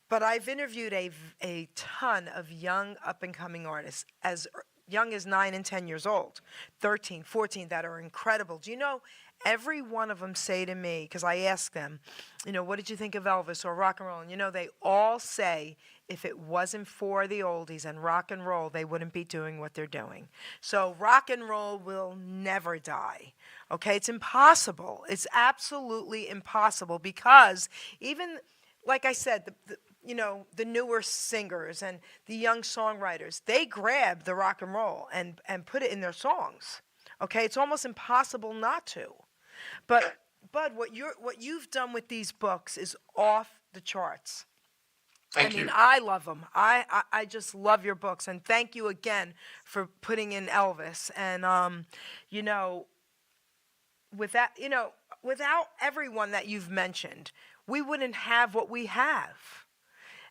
But I've interviewed a ton of young up and coming artists as young as 9 and 10 years old, 13, 14, that are incredible. Do you know, every one of them say to me, because I ask them, what did you think of Elvis or rock and roll? And they all say if it wasn't for the oldies and rock and roll, they wouldn't be doing what they're doing. So rock and roll will never die. Okay, it's impossible. It's absolutely impossible because even, like I said, the newer singers and the young songwriters, they grab the rock and roll and put it in their songs. Okay, it's almost impossible not to. But Bud, what you've done with these books is off the charts. Thank you. I love them. I just love your books, and thank you again for putting in Elvis. And without everyone that you've mentioned, we wouldn't have what we have.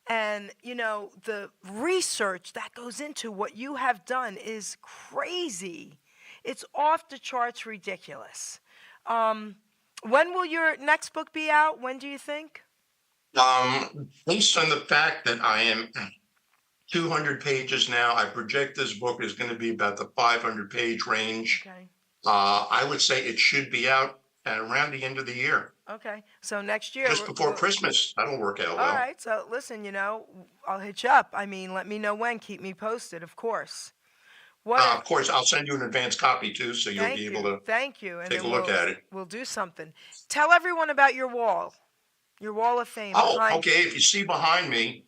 And, the research that goes into what you have done is crazy. It's off the charts ridiculous. When will your next book be out? When do you think? Based on the fact that I am 200 pages now, I project this book is going to be about the 500-page range. Okay. I would say it should be out at around the end of the year. Okay. So next year. Just before Christmas. That'll work out well. All right. So listen, I'll hit you up. I mean, let me know when. Keep me posted, of course. Of course, I'll send you an advance copy too, so you'll be able to Thank you. And take a then look at it. We'll do something. Tell everyone about your wall of fame. Oh, okay. If you see behind me,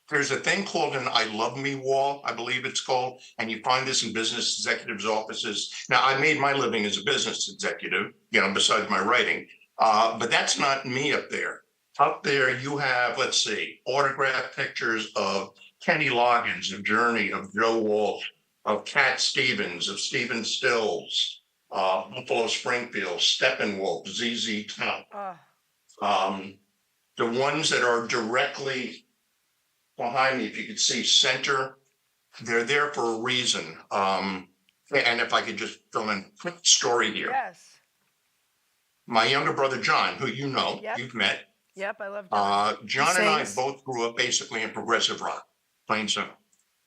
there's a thing called an I Love Me wall, I believe it's called, and you find this in business executives' offices. Now, I made my living as a business executive, besides my writing, but that's not me up there. Up there, you have, let's see, autographed pictures of Kenny Loggins, of Journey, of Joe Walsh, of Cat Stevens, of Stephen Stills, Buffalo Springfield, Steppenwolf, ZZ Top. The ones that are directly behind me, if you could see center, they're there for a reason. And if I could just fill in a quick story here. Yes. My younger brother, John, who Yep. you've met. Yep, I love John. John and I both grew up basically in progressive rock, plain simple.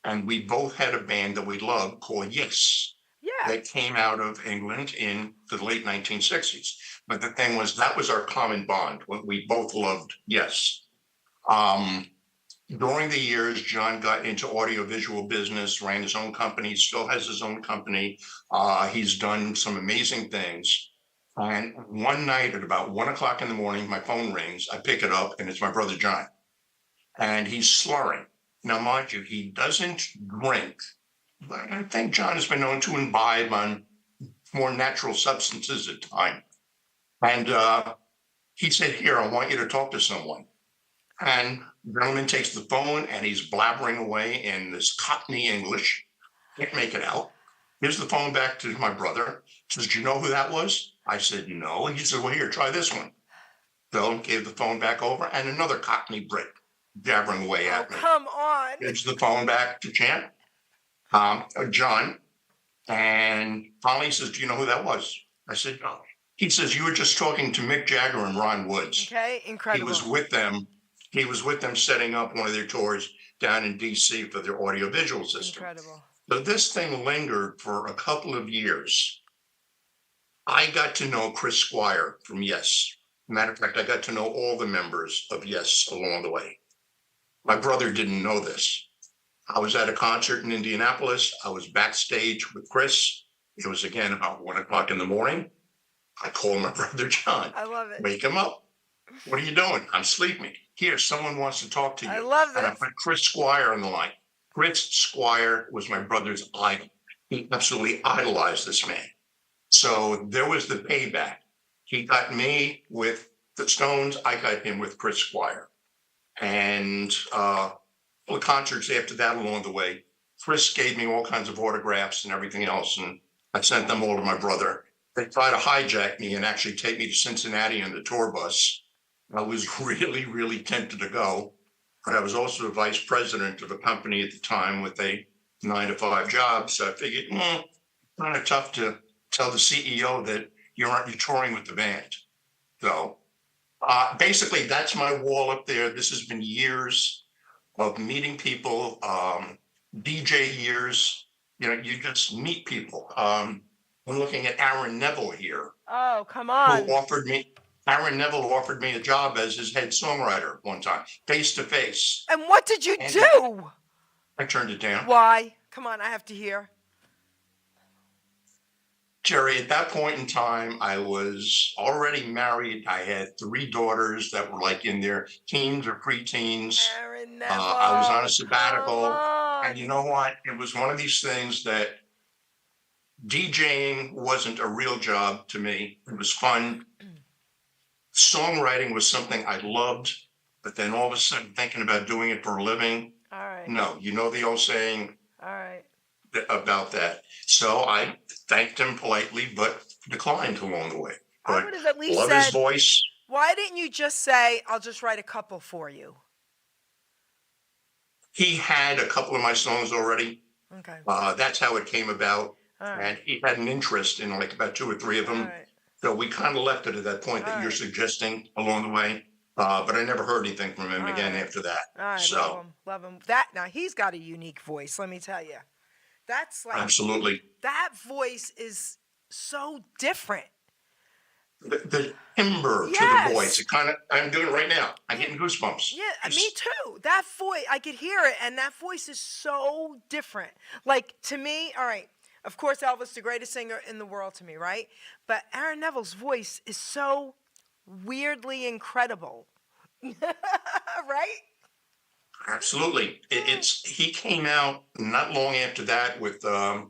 And we both had a band that we loved called Yes. Yeah. That came out of England in the late 1960s. But the thing was, that was our common bond. We both loved Yes. During the years, John got into audiovisual business, ran his own company, still has his own company. He's done some amazing things. And one night at about 1 o'clock in the morning, my phone rings. I pick it up and it's my brother, John. And he's slurring. Now, mind you, he doesn't drink, but I think John has been known to imbibe on more natural substances at times. And he said, "Here, I want you to talk to someone." And the gentleman takes the phone and he's blabbering away in this Cockney English. Can't make it out. Gives the phone back to my brother. Says, "Do you know who that was?" I said, "No." And he said, "Well, here, try this one." So gave the phone back over, and another Cockney Brit jabbering away at me. Come on. Gives the phone back to John. And finally he says, "Do you know who that was?" I said, "No." He says, "You were just talking to Mick Jagger and Ron Woods." Okay, incredible. He was with them. He was with them setting up one of their tours down in DC for their audiovisual system. Incredible. So this thing lingered for a couple of years. I got to know Chris Squire from Yes. Matter of fact, I got to know all the members of Yes along the way. My brother didn't know this. I was at a concert in Indianapolis. I was backstage with Chris. It was again about 1 o'clock in the morning. I called my brother John. I love it. Wake him up. "What are you doing?" "I'm sleeping." "Here, someone wants to talk to you." I love And I this. put Chris Squire on the line. Chris Squire was my brother's idol. He absolutely idolized this man. So there was the payback. He got me with the Stones. I got him with Chris Squire. And the concerts after that along the way, Chris gave me all kinds of autographs and everything else. And I sent them all to my brother. They tried to hijack me and actually take me to Cincinnati in the tour bus. I was really, really tempted to go. But I was also a vice president of a company at the time with a 9-to-5 job. So I figured, kind of tough to tell the CEO that you're touring with the band. So Basically, that's my wall up there. This has been years of meeting people, DJ years. You know, you just meet people. I'm looking at Aaron Neville here, Oh, come who on. offered me, Aaron Neville offered me a job as his head songwriter one time, face to face. And what did you And do? I turned it down. Why? Come on, I have to hear. Jerry, at that point in time, I was already married. I had 3 daughters that were like in their teens or preteens. Aaron Neville. I was on a Come sabbatical. And on. you know what? It was one of these things that DJing wasn't a real job to me. It was fun. Songwriting was something I loved. But then all of a sudden, thinking about doing it for a living, All right. no, you know the old saying All right. about that. So I thanked him politely, but declined along the way. I But would have at least love his said, voice. why didn't you just say, I'll just write a couple for you? He had a couple of my songs already. Okay. That's how it came about. All right. And he had an interest in like about 2 or 3 of All them. right. So we kind of left it at that point that All you're right. suggesting along the way. But I never heard anything from him All again right. after that. All right. So Love him. Love him. That, now, he's got a unique voice, let me tell you. That's like, absolutely. that voice is so different. The timbre to Yes. the voice, it kind of, I'm doing it right now. I'm getting goosebumps. Yeah, It's- me too. That voice, I could hear it, and that voice is so different. Like, to me, all right, of course, Elvis, the greatest singer in the world to me, right? But Aaron Neville's voice is so weirdly incredible. Right? Absolutely. He came out not long after that with I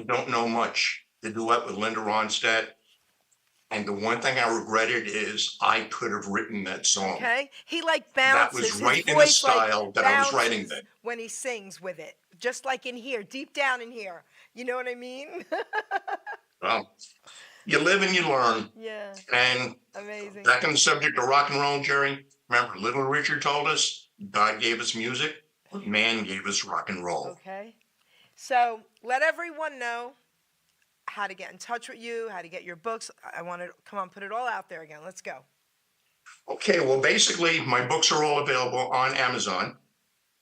Don't Know Much, the duet with Linda Ronstadt. And the one thing I regretted is I could have written that song. Okay? He like That bounces. was His right in the voice like style that I was writing bounces then. when he sings with it. Just like in here, deep down in here. You know what I mean? Well, you live and you learn. Yeah, And amazing. back on the subject of rock and roll, Jerry, remember Little Richard told us God gave us music, man gave us rock and roll. Okay. So let everyone know how to get in touch with you, how to get your books. I want to come on, put it all out there again. Let's go. Okay, well, basically, my books are all available on Amazon.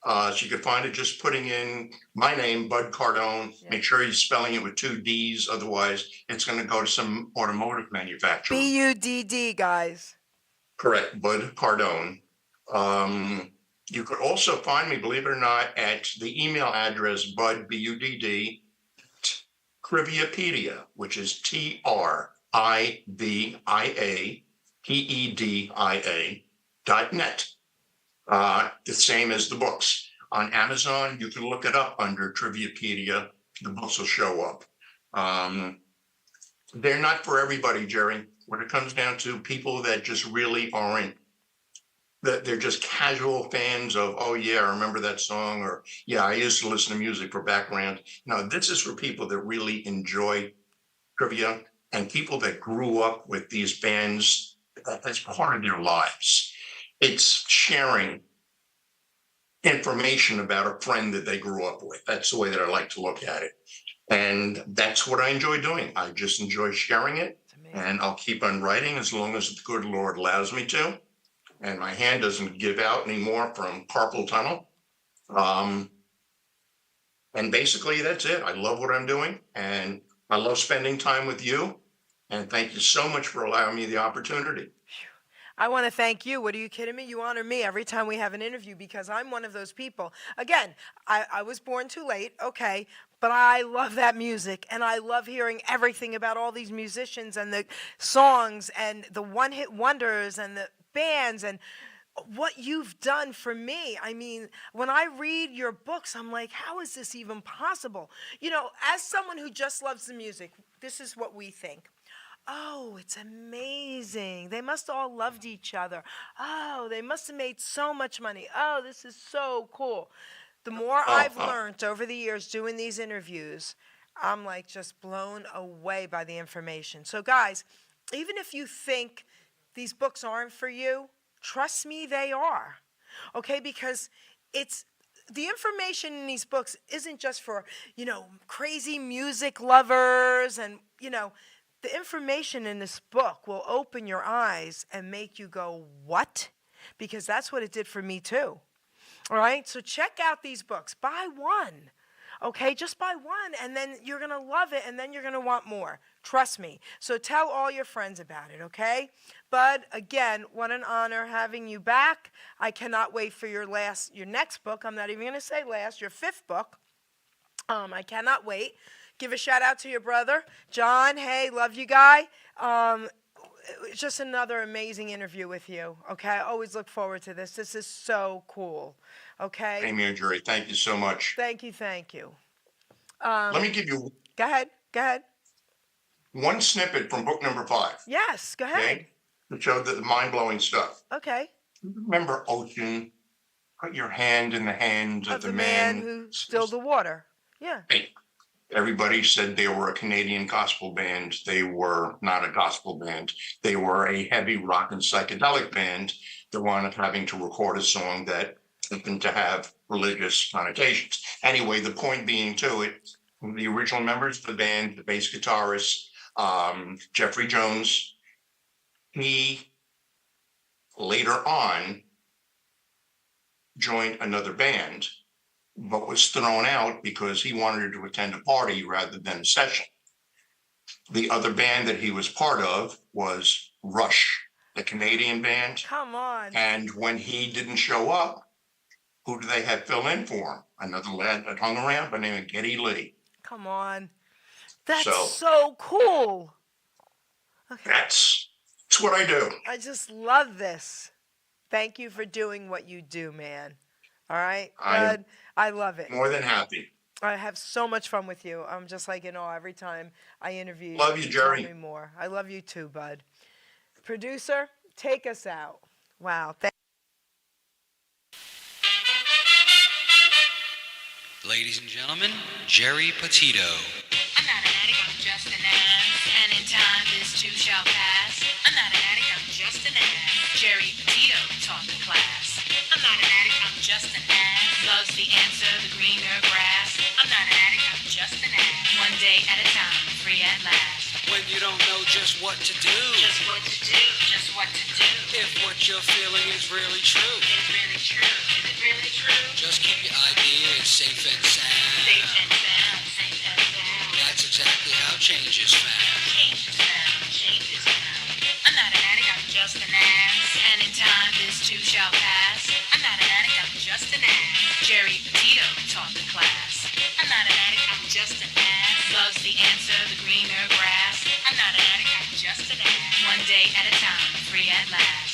So you can find it just putting in my name, Bud Cardone. Yeah. Make sure you're spelling it with 2 D's. Otherwise, it's going to go to some automotive manufacturer. BUDD, guys. Correct, Bud Cardone. You could also find me, believe it or not, at the email address Bud, BUDD, Triviapedia, which is TRIVIAPEDIA.net. The same as the books. On Amazon, you can look it up under Triviapedia. The books will show up. They're not for everybody, Jerry. When it comes down to people that just really aren't, that they're just casual fans of, oh yeah, I remember that song, or yeah, I used to listen to music for background. No, this is for people that really enjoy trivia and people that grew up with these bands as part of their lives. It's sharing information about a friend that they grew up with. That's the way that I like to look at it. And that's what I enjoy doing. I just enjoy sharing it. It's amazing. And I'll keep on writing as long as the good Lord allows me to. And my hand doesn't give out anymore from carpal tunnel. And basically, that's it. I love what I'm doing. And I love spending time with you. And thank you so much for allowing me the opportunity. I want to thank you. What are you kidding me? You honor me every time we have an interview because I'm one of those people. Again, I was born too late, okay, but I love that music and I love hearing everything about all these musicians and the songs and the one-hit wonders and the bands and what you've done for me. I mean, when I read your books, I'm like, how is this even possible? You know, as someone who just loves the music, this is what we think. Oh, it's amazing. They must have all loved each other. Oh, they must have made so much money. Oh, this is so cool. The more I've learned over the years doing these interviews, I'm like just blown away by the information. So guys, even if you think these books aren't for you, trust me, they are. Okay, because it's the information in these books isn't just for, you know, crazy music lovers and, you know, the information in this book will open your eyes and make you go, what? Because that's what it did for me too. All right, so check out these books. Buy one. Okay, just buy one, and then you're going to love it, and then you're going to want more. Trust me. So tell all your friends about it, okay? Bud, again, what an honor having you back. I cannot wait for your next book. I'm not even going to say last, your 5th book. I cannot wait. Give a shout out to your brother, John. Hey, love you, guy. It's just another amazing interview with you, okay? I always look forward to this. This is so cool, okay? Same here, Jerry. Thank you so much. Thank you, thank you. Let me give you Go ahead. one snippet from book number 5. Yes, go ahead. Okay? To show the mind-blowing stuff. Okay. Remember Ocean? Put your hand in the hand of the man who stilled the water. Yeah. Hey, everybody said they were a Canadian gospel band. They were not a gospel band. They were a heavy rock and psychedelic band that wound up having to record a song that happened to have religious connotations. Anyway, the point being to it, the original members of the band, the bass guitarist, Jeffrey Jones, he later on joined another band, but was thrown out because he wanted to attend a party rather than a session. The other band that he was part of was Rush, the Canadian band. Come on. And when he didn't show up, who do they have fill in for him? Another lad that hung around by the name of Geddy Lee. Come on. That's so cool. Okay. That's what I do. I just love this. Thank you for doing what you do, man. All right, Bud, I love it. More than happy. I have so much fun with you. I'm just like in awe every time I interview you. Love you, Jerry. Tell me more. I love you too, Bud. Producer, take us out. Wow. Ladies and gentlemen, Geri Petito. I'm not an addict, I'm just an ass. And in time this too shall pass. I'm not an addict, I'm just an ass. Geri Petito taught the class. I'm not an addict, I'm just an ass. Loves the answer, the greener grass. I'm not an addict, I'm just an ass. One day at a time, free at last. When you don't know just what to do. Just what to do, just what to do. If what you're feeling is really true. Is really true, is it really true? Just keep your ideas safe and sound. Safe and sound, safe and sound. That's exactly how change is found. Change is found, change is found. I'm not an addict, I'm just an ass. And in time this too shall pass. I'm not an addict, I'm just an ass. Geri Petito taught the class. I'm not an addict, I'm just an ass. Loves the answer, the greener grass. I'm not an addict, I'm just an ass. One day at a time, free at last.